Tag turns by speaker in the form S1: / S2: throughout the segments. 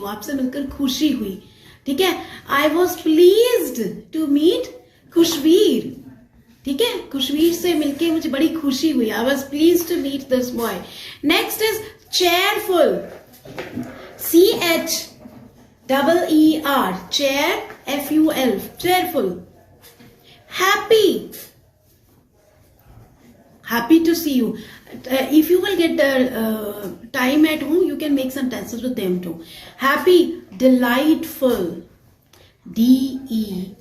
S1: आपसे मिलकर खुशी हुई, ठीक है। I was pleased to meet Khushveer, ठीक है, खुशवीर से मिलके मुझे बड़ी खुशी हुई। I was pleased to meet this boy. Next is cheerful, CHEER, cheer, FUL, cheerful. Happy to see you. If you will get time at home, you can make some sentences with them too. Happy, delightful, DELIGHT,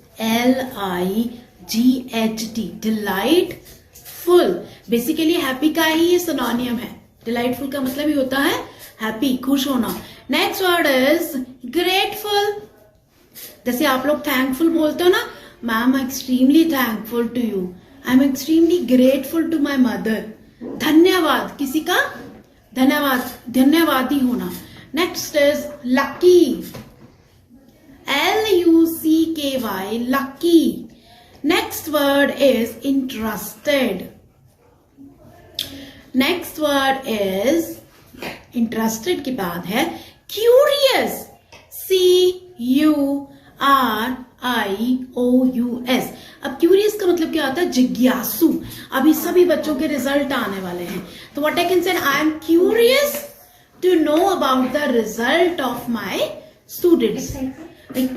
S1: delightful. Basically happy का ही ये synonym है। delightful का मतलब ही होता है happy, खुश होना। Next word is grateful. जैसे आप लोग थैंकफुल बोलते हो ना, ma'am I extremely thankful to you, I am extremely grateful to my mother. धन्यवाद, किसी का धन्यवाद, धन्यवादी होना। Next is lucky, LUCKY, lucky. Next word is interested. Next word is interested के बाद है क्यूरियस, CURIOUS। अब क्यूरियस का मतलब क्या होता है? जिज्ञासु। अभी सभी बच्चों के रिजल्ट आने वाले हैं, तो what I can say, I am curious to know about the result of my students.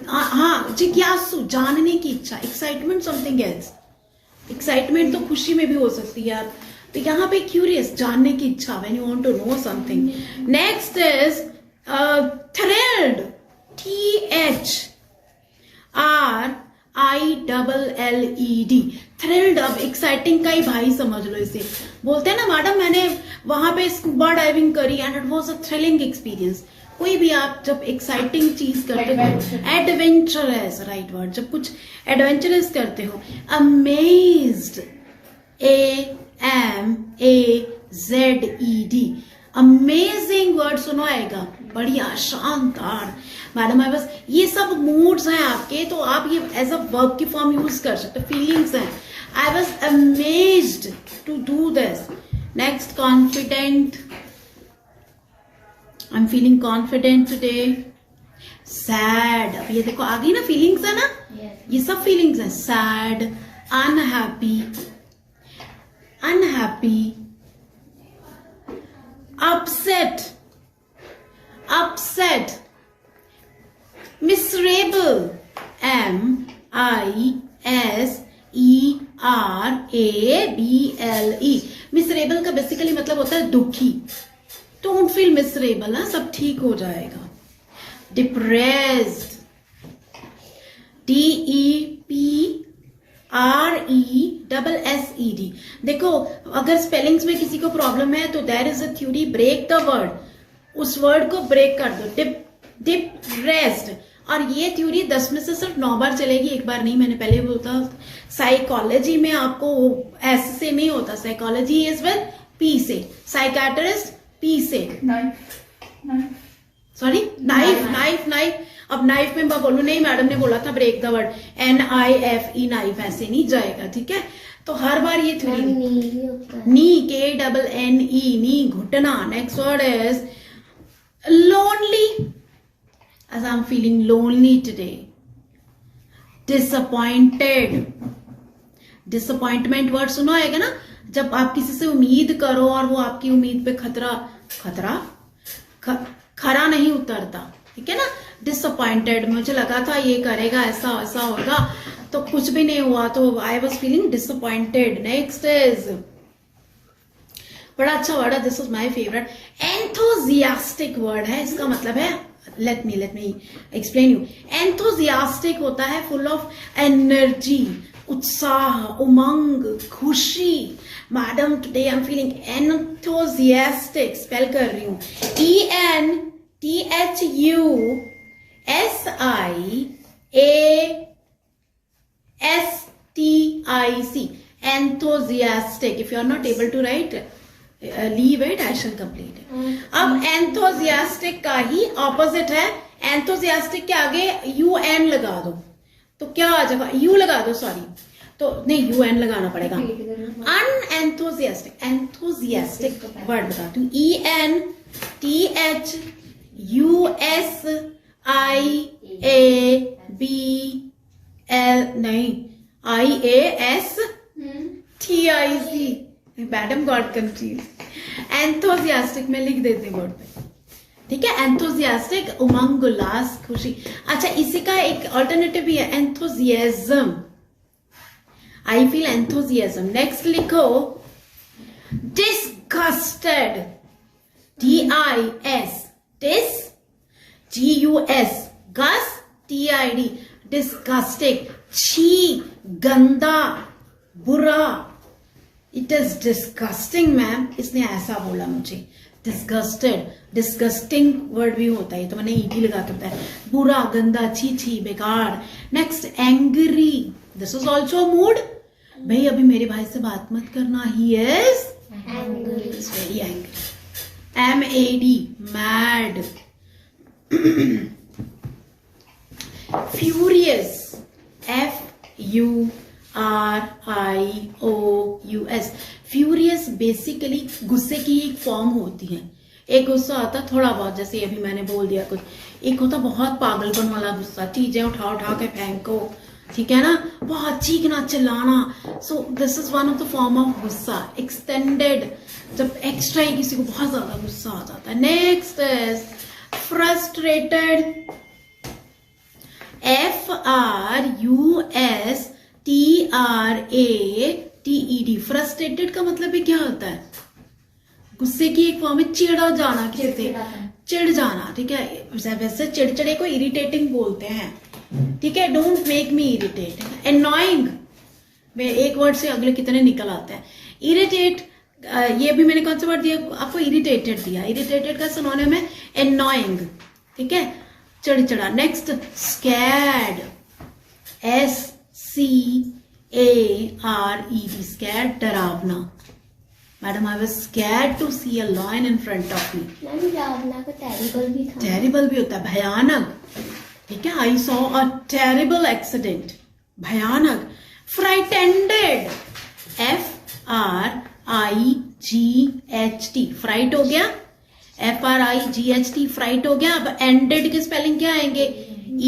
S1: हाँ, जिज्ञासु, जानने की इच्छा। एक्साइटमेंट समथिंग एल्स, एक्साइटमेंट तो खुशी में भी हो सकती है, तो यहाँ पे क्यूरियस, जानने की इच्छा, when you want to know something. Next is thrilled, THRILLED, thrilled. अब एक्साइटिंग का ही भाई समझ लो इसे। बोलते हैं ना मैडम मैंने वहां पे स्कूबा डाइविंग करी and it was a thrilling experience. कोई भी आप जब एक्साइटिंग चीज करते हो, एडवेंचरस, राइट वर्ड, जब कुछ एडवेंचरस करते हो। अमेज्ड, AMAZED, अमेजिंग वर्ड सुनो आएगा, बढ़िया, शानदार। मैडम आई बस, ये सब मूड्स हैं आपके, तो आप ये एज अ वर्ब की फॉर्म यूज कर सकते, फीलिंग्स हैं। I was amazed to do this. Next, confident, I am feeling confident today. Sad, अब ये देखो आ गई ना, फीलिंग्स है ना, ये सब फीलिंग्स हैं। Sad, unhappy, unhappy, upset, miserable, MISERABLE, miserable का बेसिकली मतलब होता है दुखी। डोंट फील मिसरेबल, ना, सब ठीक हो जाएगा। Depressed, DEPRESSED। देखो, अगर स्पेलिंग्स में किसी को प्रॉब्लम है तो there is a theory, break the word, उस वर्ड को ब्रेक कर दो, डिप्रेस्ड। और ये थ्योरी 10 में से सिर्फ 9 बार चलेगी, एक बार नहीं। मैंने पहले बोलता, साइकोलॉजी में आपको एस से नहीं होता, साइकोलॉजी इज विद P से, साइकाट्रिस्ट P से, सॉरी, नाइफ। अब नाइफ में मैं बोलूं, नहीं मैडम ने बोला था break the word, NIFE, knife, ऐसे नहीं जाएगा, ठीक है। तो हर बार ये थ्योरी, नी, KNNE, नी, घुटना। Next word is lonely, as I'm feeling lonely today. Disappointed, disappointment word सुना आएगा ना, जब आप किसी से उम्मीद करो और वो आपकी उम्मीद पे खरा नहीं उतरता, ठीक है ना। डिसअपॉइंटेड, मुझे लगा था ये करेगा, ऐसा ऐसा होगा, तो कुछ भी नहीं हुआ, तो आई was feeling disappointed. Next is बड़ा अच्छा वर्ड है, this is my favourite, enthusiastic word है। इसका मतलब है, let me explain you. Enthusiastic होता है फुल ऑफ एनर्जी, उत्साह, उमंग, खुशी। Madam today I am feeling enthusiastic, spell कर रही हूं, ENTHUSIASTIC, enthusiastic. If you are not able to write, leave it, I shall complete it. अब enthusiastic का ही opposite है, enthusiastic के आगे UN लगा दो तो क्या आ जाएगा, U लगा दो, सॉरी, तो नहीं UN लगाना पड़ेगा। अनएंथुजियास्टिक, एंथुजियास्टिक वर्ड बताती हूँ, ENTHUSIASTIC, IABL नहीं, IASTIC, madam got confuse. Enthusiastic में लिख देते बोर्ड पे, ठीक है। एंथुसियास्टिक उमंग, उल्लास, खुशी। अच्छा, इसी का एक ऑल्टरनेटिव भी है, enthusiasm. I feel enthusiasm. Next लिखो डिस्गस्टेड, DIS, डिस, GUS, गस, TID, डिस्गस्टिंग, छी, गंदा, बुरा। इट इज डिस्गस्टिंग मैम, इसने ऐसा बोला मुझे। डिस्गस्टेड, डिस्गस्टिंग वर्ड भी होता है, तो मैंने ईडी लगा के बताया। बुरा, गंदा, छी छी, बेकार। Next angry, this is also mood. भाई अभी मेरे भाई से बात मत करना, he is angry, very angry. MAD, mad. Furious, FURIOUS। Furious basically गुस्से की एक फॉर्म होती है। एक गुस्सा आता थोड़ा बहुत, जैसे अभी मैंने बोल दिया कुछ। एक होता बहुत पागलपन वाला गुस्सा, चीजें उठा उठा के फेंको, ठीक है ना, बहुत चीखना चिल्लाना। So this is one of the form of गुस्सा। एक्सटेंडेड, जब एक्स्ट्रा ही किसी को बहुत ज्यादा गुस्सा आ जाता है। Next is frustrated, FRUSTRATED। Frustrated का मतलब भी क्या होता है? गुस्से की एक फॉर्म है, चिढ़ा जाना, किसी से चिढ़ जाना, ठीक है। वैसे चिड़चिड़े को इरिटेटिंग बोलते हैं, ठीक है। Don't make me irritate. Annoying में एक वर्ड से अगले कितने निकल आते हैं। इरिटेट, ये भी मैंने कौन सा वर्ड दिया आपको? इरिटेटेड दिया। इरिटेटेड का सिनोनिम है एनॉइंग, ठीक है, चिड़चिड़ा। नेक्स्ट स्कैर्ड, SCARED, स्कैर्ड, डरावना। Madam I was scared to see a lion in front of me.
S2: डरावना का टेरिबल भी था।
S1: टेरिबल भी होता है, भयानक, ठीक है। I saw a terrible accident, भयानक। फ्राइटेंडेड, FRIGHT, फ्राइट हो गया। FRIGHT, फ्राइट हो गया। अब एंडेड के स्पेलिंग क्या आएंगे?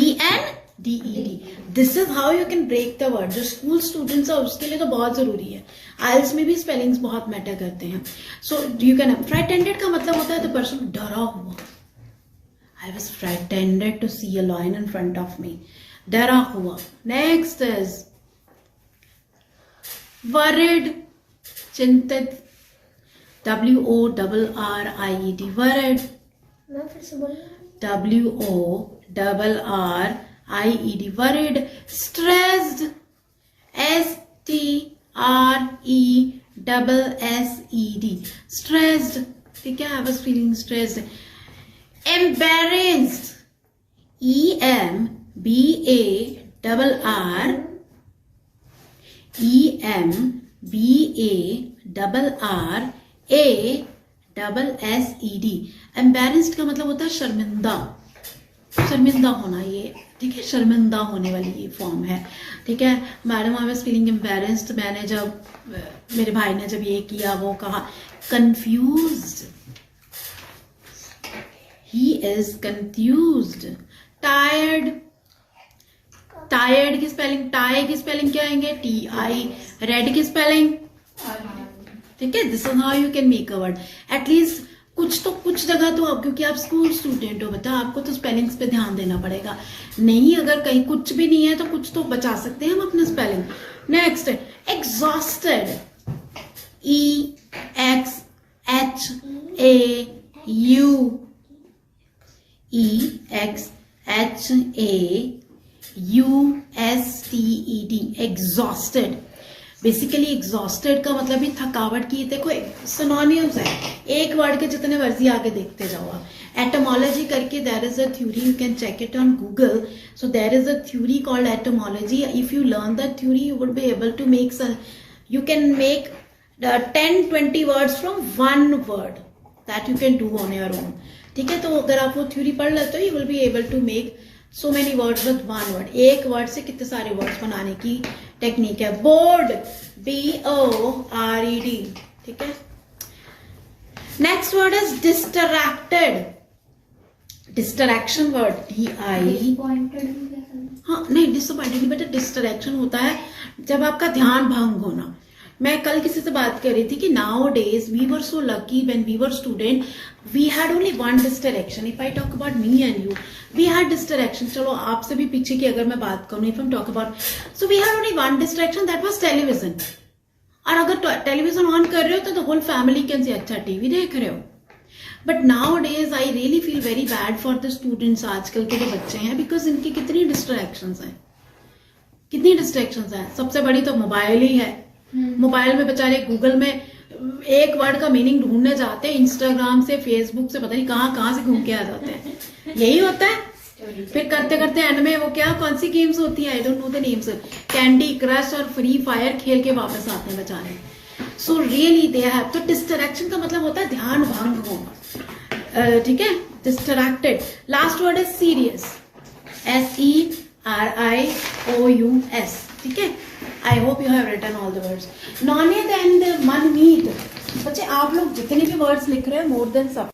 S1: ENDED। This is how you can break the word. जो स्कूल स्टूडेंट्स है उसके लिए तो बहुत जरूरी है। आइल्स में भी स्पेलिंग्स बहुत मैटर करते हैं। सो यू कैन, फ्राइटेंडेड का मतलब होता है द पर्सन डरा हुआ। I was frightened to see a lion in front of me, डरा हुआ। नेक्स्ट इज वरिड, चिंतित, WORRIED, वरिड।
S2: मैं फिर से बोलूं?
S1: WORRIED, worried. Stressed, STRESSED, stressed, ठीक है। I was feeling stressed. Embarrassed, EMBARRASSED। Embarrassed का मतलब होता है शर्मिंदा, शर्मिंदा होना, ये ठीक है, शर्मिंदा होने वाली ये फॉर्म है, ठीक है। Madam I was feeling embarrassed, मैंने जब मेरे भाई ने जब ये किया, वो कहा confused, he is confused. Tired, tired की स्पेलिंग, टाई की स्पेलिंग क्या आएंगे? TI। रेड की स्पेलिंग, ठीक है। This is how you can make a word. At least कुछ जगह तो आप, क्योंकि आप स्कूल स्टूडेंट हो बेटा, आपको तो स्पेलिंग्स पे ध्यान देना पड़ेगा। नहीं, अगर कहीं कुछ भी नहीं है तो कुछ तो बचा सकते हैं हम अपने spelling. Next exhausted, EXHAUSTED, exhausted. Basically exhausted का मतलब ही थकावट की। देखो सिनोनिम्स है, एक वर्ड के जितने मर्जी आगे देखते जाओ आप। एटमोलॉजी करके there is a theory, you can check it on Google. So there is a theory called etymology. If you learn that theory you would be able to make, you can make 10-20 words from one word that you can do on your own, ठीक है। तो अगर आप वो theory पढ़ लेते हो, you will be able to make so many words with one word। एक वर्ड से कितने सारे वर्ड्स बनाने की टेक्निक है। बोर्ड, BORED, ठीक है। Next word is distracted, distraction word DI,
S2: disappointed भी कह सकते हैं।
S1: हाँ नहीं डिसअपॉइंटेड बेटा डिस्ट्रैक्शन होता है जब आपका ध्यान भंग होना। मैं कल किसी से बात कर रही थी कि nowadays we were so lucky when we were student we had only one distraction. If I talk about me and you we had distraction. चलो आपसे भी पीछे की अगर मैं बात करूँ, if I talk about, so we had only one distraction that was television. और अगर टेलीविजन ऑन कर रहे हो तो the whole family can say अच्छा टीवी देख रहे हो। But now days I really feel very bad for the students, आजकल के जो बच्चे हैं, बिकॉज इनकी कितनी डिस्ट्रैक्शंस हैं, कितनी डिस्ट्रैक्शंस हैं। सबसे बड़ी तो मोबाइल ही है। मोबाइल में बेचारे गूगल में एक वर्ड का मीनिंग ढूंढने जाते हैं, इंस्टाग्राम से फेसबुक से पता नहीं कहाँ से घूम के आ जाते हैं। यही होता है। फिर करते करते एंड में वो क्या कौन सी गेम्स होती है, I don't know the names, candy crush और फ्री फायर खेल के वापस आते हैं बेचारे। सो रियली दे हैव, तो डिस्ट्रैक्शन का मतलब होता है ध्यान भंग होना, ठीक है, distracted. Last word is serious, SERIOUS, ठीक है। I hope you have written all the words. नॉनेद एंड मनमीत, बच्चे आप लोग जितने भी वर्ड्स लिख रहे हैं मोर देन सब